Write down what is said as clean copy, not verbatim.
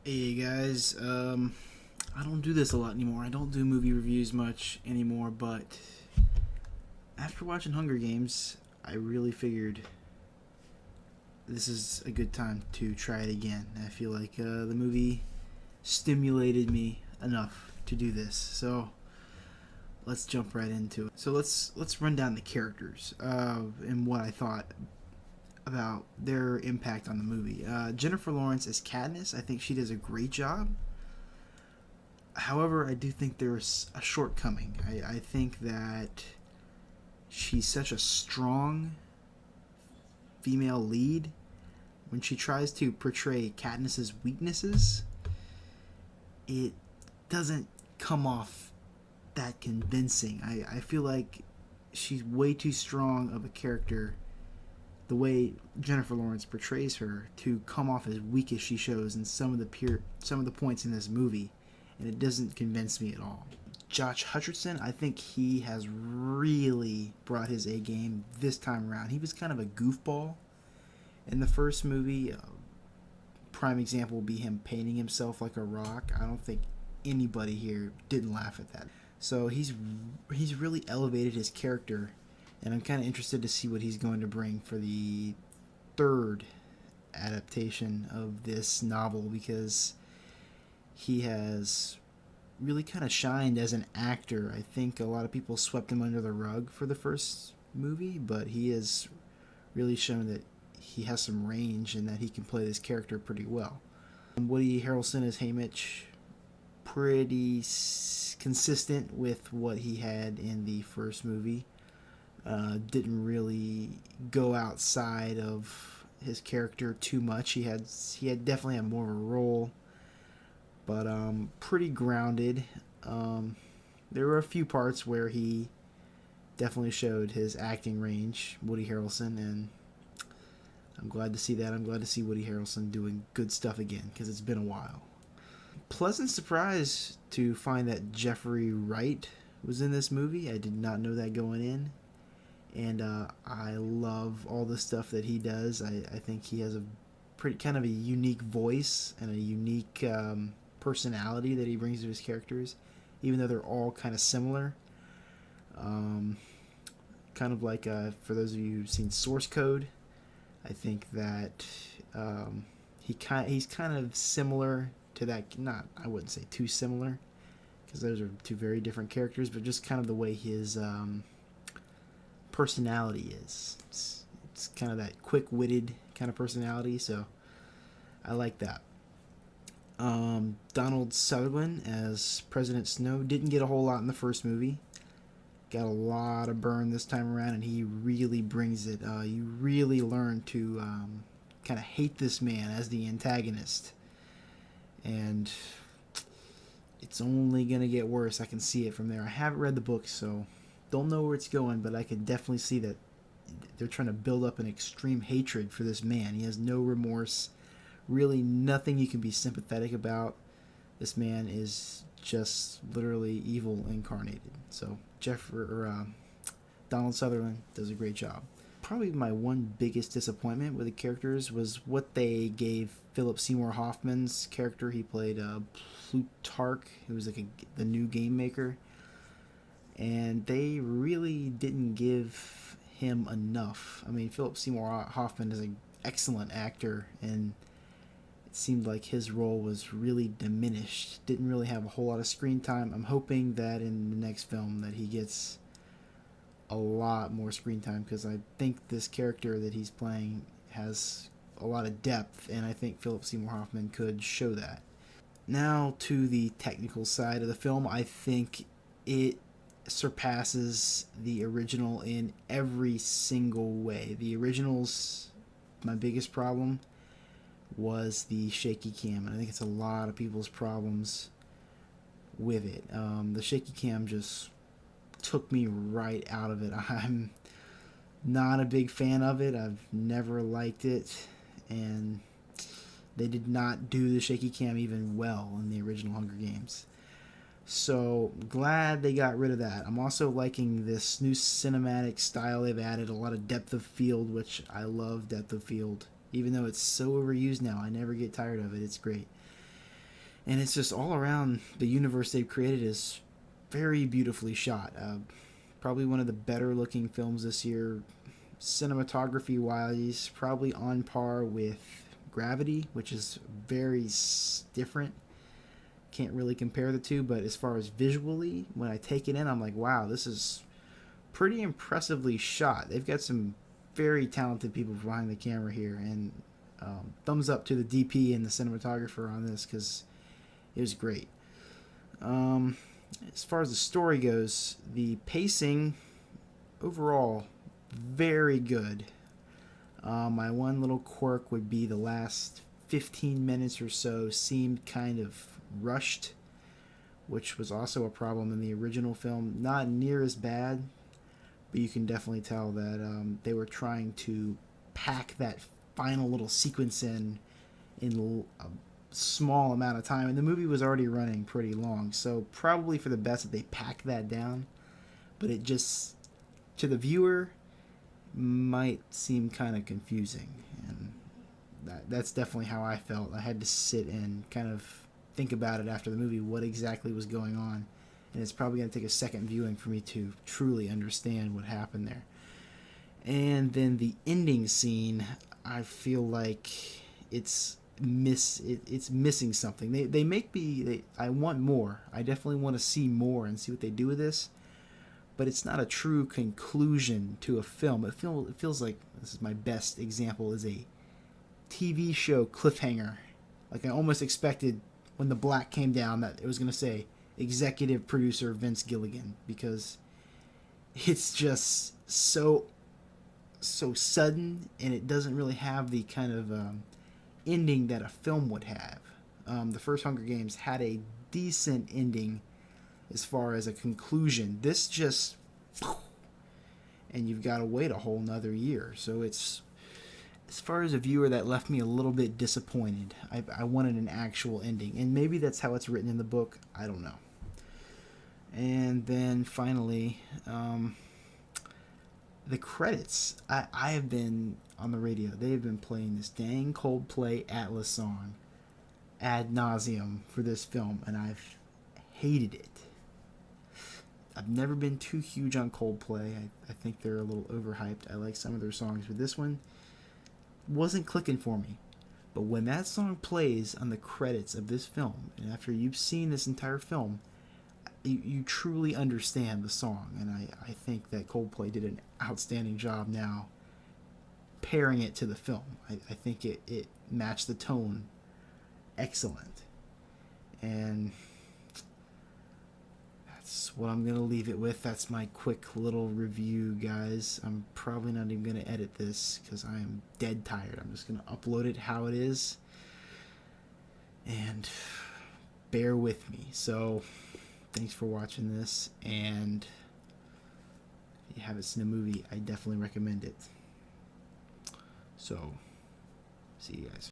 Hey guys, I don't do this a lot anymore. I don't do movie reviews much anymore, but after watching Hunger Games, I really figured this is a good time to try it again. I feel like the movie stimulated me enough to do this, so let's jump right into it. So let's run down the characters and what I thought about their impact on the movie. Jennifer Lawrence as Katniss, I think she does a great job. However, I do think there's a shortcoming. I think that she's such a strong female lead. When she tries to portray Katniss's weaknesses, it doesn't come off that convincing. I feel like she's way too strong of a character, the way Jennifer Lawrence portrays her, to come off as weak as she shows in some of the points in this movie, and it doesn't convince me at all. Josh Hutcherson, I think he has really brought his A game this time around. He was kind of a goofball in the first movie. Prime example would be him painting himself like a rock. I don't think anybody here didn't laugh at that. So he's really elevated his character, and I'm kind of interested to see what he's going to bring for the third adaptation of this novel, because he has really kind of shined as an actor. I think a lot of people swept him under the rug for the first movie, but he has really shown that he has some range and that he can play this character pretty well. Woody Harrelson as Haymitch, pretty consistent with what he had in the first movie. Didn't really go outside of his character too much. He had definitely had more of a role, but pretty grounded. There were a few parts where he definitely showed his acting range, Woody Harrelson, and I'm glad to see that. I'm glad to see Woody Harrelson doing good stuff again, because it's been a while. Pleasant surprise to find that Jeffrey Wright was in this movie. I did not know that going in, and I love all the stuff that he does. I think he has a pretty kind of a unique voice and a unique personality that he brings to his characters, even though they're all kind of similar. Um, Kind of like for those of you who've seen Source Code, I think that he's kind of similar to that. Not, I wouldn't say too similar, because those are two very different characters, but just kind of the way his personality is. It's kind of that quick-witted kind of personality, so I like that. Donald Sutherland as President Snow didn't get a whole lot in the first movie. Got a lot of burn this time around, and he really brings it. You really learn to kind of hate this man as the antagonist, and it's only gonna get worse. I can see it from there. I haven't read the book, so don't know where it's going, but I can definitely see that they're trying to build up an extreme hatred for this man. He has no remorse, really nothing you can be sympathetic about. This man is just literally evil incarnated. So Donald Sutherland does a great job. Probably my one biggest disappointment with the characters was what they gave Philip Seymour Hoffman's character. He played Plutarch, who was like the new game maker, and they really didn't give him enough. I mean, Philip Seymour Hoffman is an excellent actor, and it seemed like his role was really diminished. Didn't really have a whole lot of screen time. I'm hoping that in the next film that he gets a lot more screen time, because I think this character that he's playing has a lot of depth, and I think Philip Seymour Hoffman could show that. Now to the technical side of the film, I think it surpasses the original in every single way. The original's my biggest problem was the shaky cam, and I think it's a lot of people's problems with it. The shaky cam just took me right out of it. I'm not a big fan of it. I've never liked it, and they did not do the shaky cam even well in the original Hunger Games. So glad they got rid of that. I'm also liking this new cinematic style they've added. A lot of depth of field, which I love depth of field. Even though it's so overused now, I never get tired of it. It's great. And it's just all around, the universe they've created is very beautifully shot. Probably one of the better looking films this year. Cinematography wise, probably on par with Gravity, which is very different. Can't really compare the two, but as far as visually, when I take it in, I'm like, wow, this is pretty impressively shot. They've got some very talented people behind the camera here, and thumbs up to the DP and the cinematographer on this, because it was great. As far as the story goes, the pacing overall very good. My one little quirk would be the last 15 minutes or so seemed kind of rushed, which was also a problem in the original film. Not near as bad, but you can definitely tell that they were trying to pack that final little sequence in a small amount of time, and the movie was already running pretty long, so probably for the best that they packed that down. But it just, to the viewer, might seem kind of confusing, and that's definitely how I felt. I had to sit and kind of think about it after the movie, what exactly was going on, and it's probably going to take a second viewing for me to truly understand what happened there. And then the ending scene, I feel like it's missing something. They make me, I want more. I definitely want to see more and see what they do with this, but it's not a true conclusion to a film. It feels like, this is my best example, is a TV show cliffhanger. Like, I almost expected when the black came down that it was going to say executive producer Vince Gilligan, because it's just so sudden, and it doesn't really have the kind of ending that a film would have. The first Hunger Games had a decent ending as far as a conclusion. This just, and you've got to wait a whole nother year. So it's, as far as a viewer, that left me a little bit disappointed. I wanted an actual ending, and maybe that's how it's written in the book. I don't know. And then finally, the credits. I have been on the radio. They have been playing this dang Coldplay Atlas song ad nauseum for this film, and I've hated it. I've never been too huge on Coldplay. I think they're a little overhyped. I like some of their songs, but this one wasn't clicking for me. But when that song plays on the credits of this film, and after you've seen this entire film, you truly understand the song. And I think that Coldplay did an outstanding job now pairing it to the film. I think it matched the tone excellent. And that's what I'm going to leave it with. That's my quick little review, guys. I'm probably not even going to edit this because I am dead tired. I'm just going to upload it how it is. And bear with me. So, thanks for watching this. And if you haven't seen a movie, I definitely recommend it. So, see you guys.